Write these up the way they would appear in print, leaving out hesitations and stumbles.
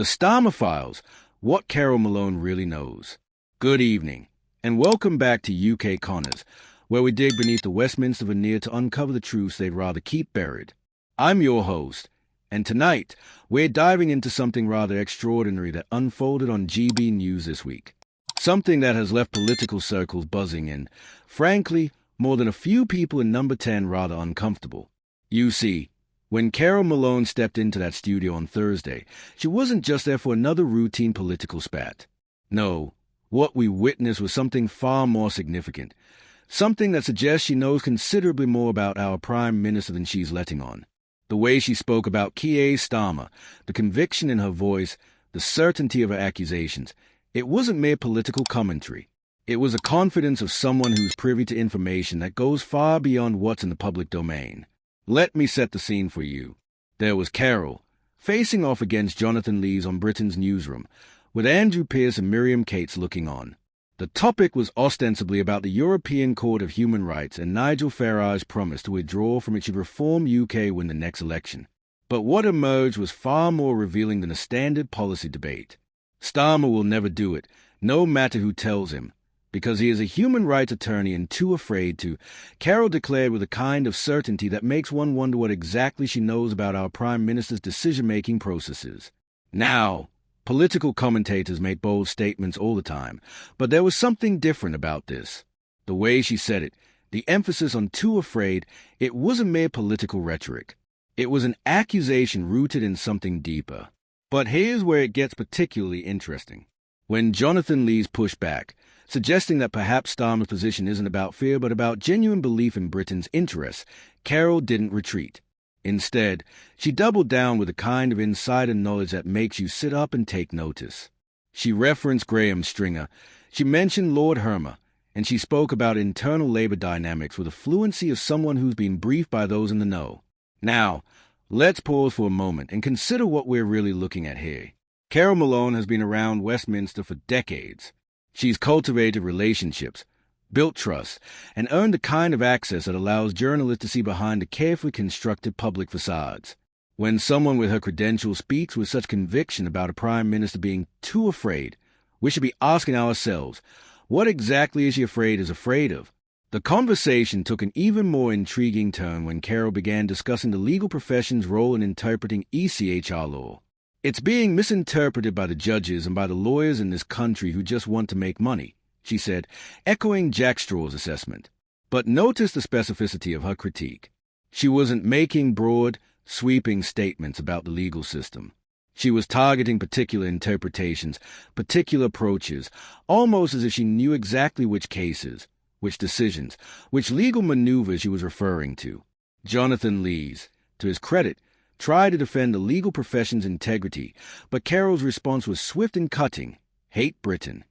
Starmer Files, what Carole Malone really knows. Good evening, and welcome back to UK Connors, where we dig beneath the Westminster veneer to uncover the truths they'd rather keep buried. I'm your host, and tonight we're diving into something rather extraordinary that unfolded on GB News this week. Something that has left political circles buzzing and, frankly, more than a few people in Number 10 rather uncomfortable. You see, when Carole Malone stepped into that studio on Thursday, she wasn't just there for another routine political spat. No, what we witnessed was something far more significant. Something that suggests she knows considerably more about our Prime Minister than she's letting on. The way she spoke about Keir Starmer, the conviction in her voice, the certainty of her accusations, it wasn't mere political commentary. It was the confidence of someone who's privy to information that goes far beyond what's in the public domain. Let me set the scene for you. There was Carole, facing off against Jonathan Lees on Britain's Newsroom, with Andrew Pearce and Miriam Cates looking on. The topic was ostensibly about the European Court of Human Rights and Nigel Farage's promise to withdraw from it should reform UK win the next election. But what emerged was far more revealing than a standard policy debate. Starmer will never do it, no matter who tells him, because he is a human rights attorney and too afraid to, Carole declared with a kind of certainty that makes one wonder what exactly she knows about our Prime Minister's decision-making processes. Now, political commentators make bold statements all the time, but there was something different about this. The way she said it, the emphasis on too afraid, it wasn't mere political rhetoric. It was an accusation rooted in something deeper. But here's where it gets particularly interesting. When Jonathan Lees pushed back, suggesting that perhaps Starmer's position isn't about fear but about genuine belief in Britain's interests, Carole didn't retreat. Instead, she doubled down with a kind of insider knowledge that makes you sit up and take notice. She referenced Graham Stringer, she mentioned Lord Hermer, and she spoke about internal labor dynamics with the fluency of someone who's been briefed by those in the know. Now, let's pause for a moment and consider what we're really looking at here. Carole Malone has been around Westminster for decades. She's cultivated relationships, built trust, and earned the kind of access that allows journalists to see behind the carefully constructed public facades. When someone with her credentials speaks with such conviction about a Prime Minister being too afraid, we should be asking ourselves, what exactly is she afraid of? The conversation took an even more intriguing turn when Carole began discussing the legal profession's role in interpreting ECHR law. It's being misinterpreted by the judges and by the lawyers in this country who just want to make money, she said, echoing Jack Straw's assessment. But notice the specificity of her critique. She wasn't making broad, sweeping statements about the legal system. She was targeting particular interpretations, particular approaches, almost as if she knew exactly which cases, which decisions, which legal maneuvers she was referring to. Jonathan Lees, to his credit, tried to defend the legal profession's integrity, but Carole's response was swift and cutting: hate Britain.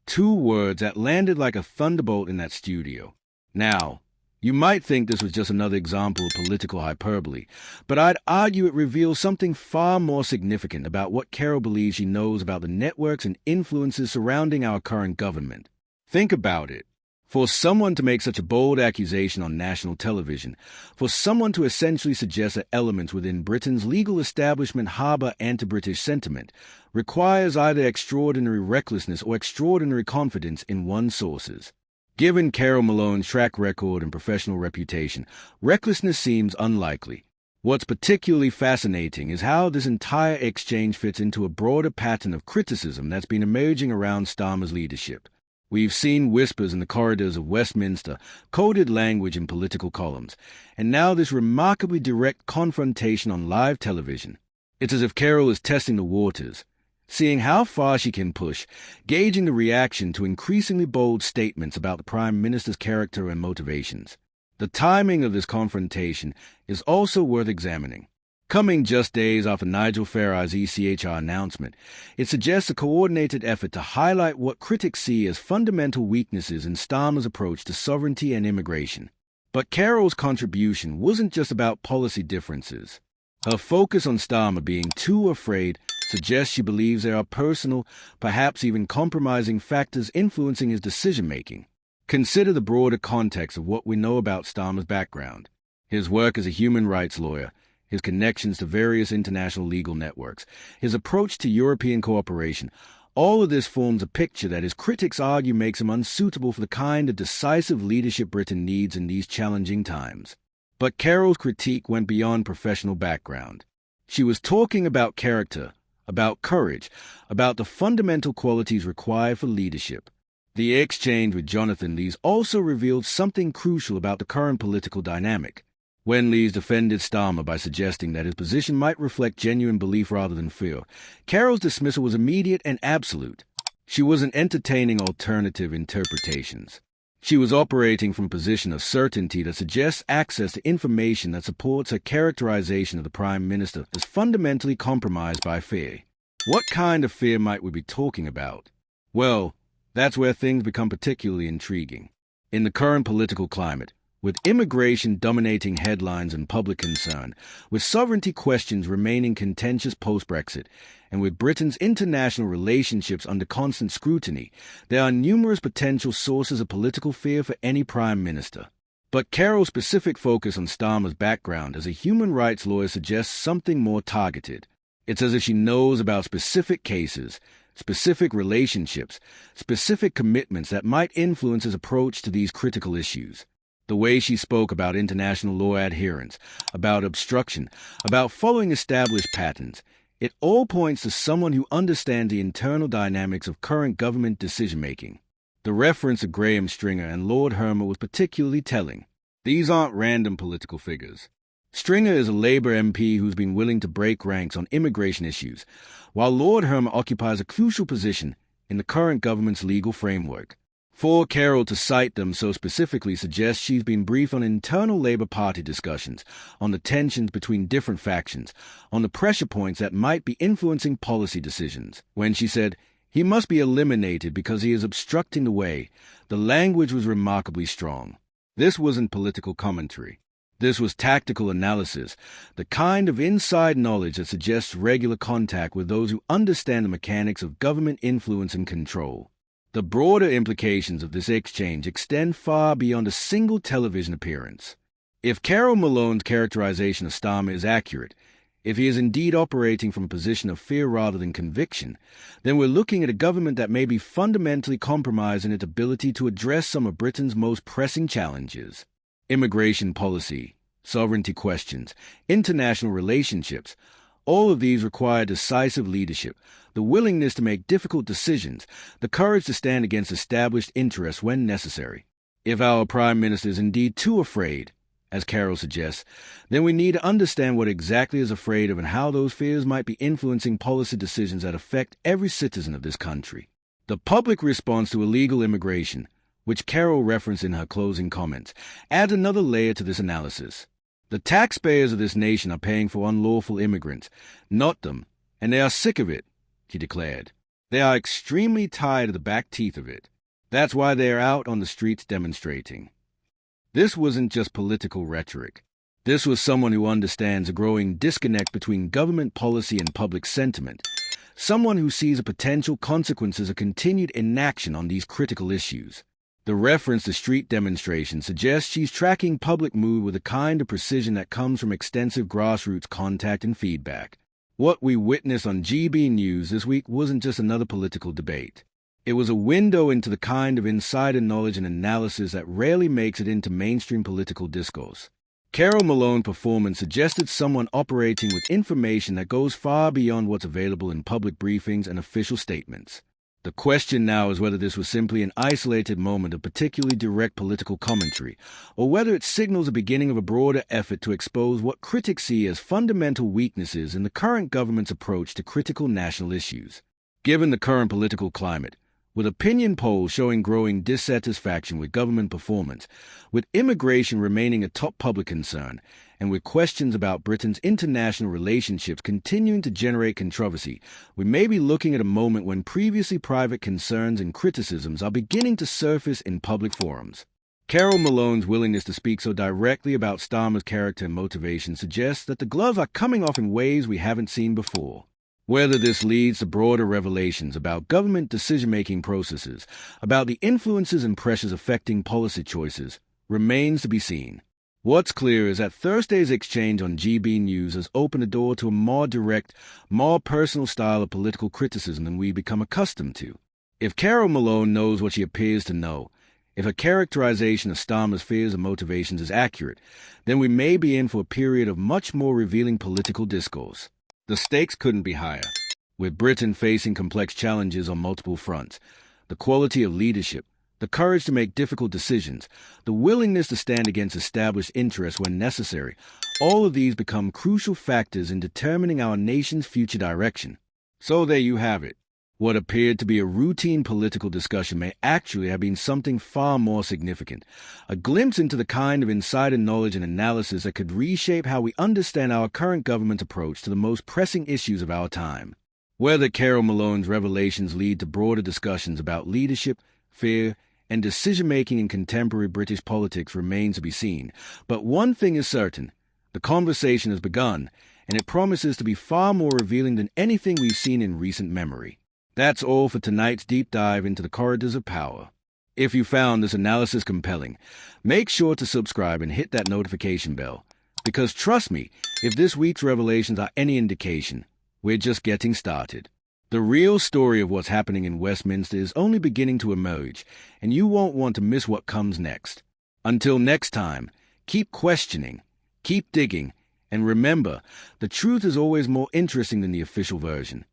Two words that landed like a thunderbolt in that studio. Now, you might think this was just another example of political hyperbole, but I'd argue it reveals something far more significant about what Carole believes she knows about the networks and influences surrounding our current government. Think about it. For someone to make such a bold accusation on national television, for someone to essentially suggest that elements within Britain's legal establishment harbour anti-British sentiment, requires either extraordinary recklessness or extraordinary confidence in one's sources. Given Carole Malone's track record and professional reputation, recklessness seems unlikely. What's particularly fascinating is how this entire exchange fits into a broader pattern of criticism that's been emerging around Starmer's leadership. We've seen whispers in the corridors of Westminster, coded language in political columns, and now this remarkably direct confrontation on live television. It's as if Carole is testing the waters, seeing how far she can push, gauging the reaction to increasingly bold statements about the Prime Minister's character and motivations. The timing of this confrontation is also worth examining. Coming just days after Nigel Farage's ECHR announcement, it suggests a coordinated effort to highlight what critics see as fundamental weaknesses in Starmer's approach to sovereignty and immigration. But Carole's contribution wasn't just about policy differences. Her focus on Starmer being too afraid suggests she believes there are personal, perhaps even compromising factors influencing his decision-making. Consider the broader context of what we know about Starmer's background. His work as a human rights lawyer, his connections to various international legal networks, his approach to European cooperation. All of this forms a picture that his critics argue makes him unsuitable for the kind of decisive leadership Britain needs in these challenging times. But Carole's critique went beyond professional background. She was talking about character, about courage, about the fundamental qualities required for leadership. The exchange with Jonathan Lees also revealed something crucial about the current political dynamic. When Lees defended Starmer by suggesting that his position might reflect genuine belief rather than fear, Carole's dismissal was immediate and absolute. She wasn't entertaining alternative interpretations. She was operating from a position of certainty that suggests access to information that supports her characterization of the Prime Minister as fundamentally compromised by fear. What kind of fear might we be talking about? Well, that's where things become particularly intriguing. In the current political climate, with immigration dominating headlines and public concern, with sovereignty questions remaining contentious post-Brexit, and with Britain's international relationships under constant scrutiny, there are numerous potential sources of political fear for any Prime Minister. But Carole's specific focus on Starmer's background as a human rights lawyer suggests something more targeted. It's as if she knows about specific cases, specific relationships, specific commitments that might influence his approach to these critical issues. The way she spoke about international law adherence, about obstruction, about following established patterns, it all points to someone who understands the internal dynamics of current government decision-making. The reference to Graham Stringer and Lord Hermer was particularly telling. These aren't random political figures. Stringer is a Labour MP who's been willing to break ranks on immigration issues, while Lord Hermer occupies a crucial position in the current government's legal framework. For Carole to cite them so specifically suggests she's been briefed on internal Labour Party discussions, on the tensions between different factions, on the pressure points that might be influencing policy decisions. When she said, "He must be eliminated because he is obstructing the way," the language was remarkably strong. This wasn't political commentary. This was tactical analysis, the kind of inside knowledge that suggests regular contact with those who understand the mechanics of government influence and control. The broader implications of this exchange extend far beyond a single television appearance. If Carole Malone's characterization of Starmer is accurate, if he is indeed operating from a position of fear rather than conviction, then we're looking at a government that may be fundamentally compromised in its ability to address some of Britain's most pressing challenges. Immigration policy, sovereignty questions, international relationships, all of these require decisive leadership, the willingness to make difficult decisions, the courage to stand against established interests when necessary. If our Prime Minister is indeed too afraid, as Carole suggests, then we need to understand what exactly is afraid of and how those fears might be influencing policy decisions that affect every citizen of this country. The public response to illegal immigration, which Carole referenced in her closing comments, adds another layer to this analysis. The taxpayers of this nation are paying for unlawful immigrants, not them, and they are sick of it, she declared. They are extremely tired of the back teeth of it. That's why they are out on the streets demonstrating. This wasn't just political rhetoric. This was someone who understands a growing disconnect between government policy and public sentiment, someone who sees the potential consequences of continued inaction on these critical issues. The reference to street demonstrations suggests she's tracking public mood with a kind of precision that comes from extensive grassroots contact and feedback. What we witnessed on GB News this week wasn't just another political debate. It was a window into the kind of insider knowledge and analysis that rarely makes it into mainstream political discourse. Carole Malone's performance suggested someone operating with information that goes far beyond what's available in public briefings and official statements. The question now is whether this was simply an isolated moment of particularly direct political commentary, or whether it signals the beginning of a broader effort to expose what critics see as fundamental weaknesses in the current government's approach to critical national issues. Given the current political climate, with opinion polls showing growing dissatisfaction with government performance, with immigration remaining a top public concern, and with questions about Britain's international relationships continuing to generate controversy, we may be looking at a moment when previously private concerns and criticisms are beginning to surface in public forums. Carole Malone's willingness to speak so directly about Starmer's character and motivation suggests that the gloves are coming off in ways we haven't seen before. Whether this leads to broader revelations about government decision-making processes, about the influences and pressures affecting policy choices, remains to be seen. What's clear is that Thursday's exchange on GB News has opened the door to a more direct, more personal style of political criticism than we become accustomed to. If Carole Malone knows what she appears to know, if her characterization of Starmer's fears and motivations is accurate, then we may be in for a period of much more revealing political discourse. The stakes couldn't be higher. With Britain facing complex challenges on multiple fronts, the quality of leadership, the courage to make difficult decisions, the willingness to stand against established interests when necessary, all of these become crucial factors in determining our nation's future direction. So there you have it. What appeared to be a routine political discussion may actually have been something far more significant, a glimpse into the kind of insider knowledge and analysis that could reshape how we understand our current government's approach to the most pressing issues of our time. Whether Carole Malone's revelations lead to broader discussions about leadership, fear, and decision-making in contemporary British politics remains to be seen. But one thing is certain. The conversation has begun, and it promises to be far more revealing than anything we've seen in recent memory. That's all for tonight's deep dive into the corridors of power. If you found this analysis compelling, make sure to subscribe and hit that notification bell. Because trust me, if this week's revelations are any indication, we're just getting started. The real story of what's happening in Westminster is only beginning to emerge, and you won't want to miss what comes next. Until next time, keep questioning, keep digging, and remember, the truth is always more interesting than the official version.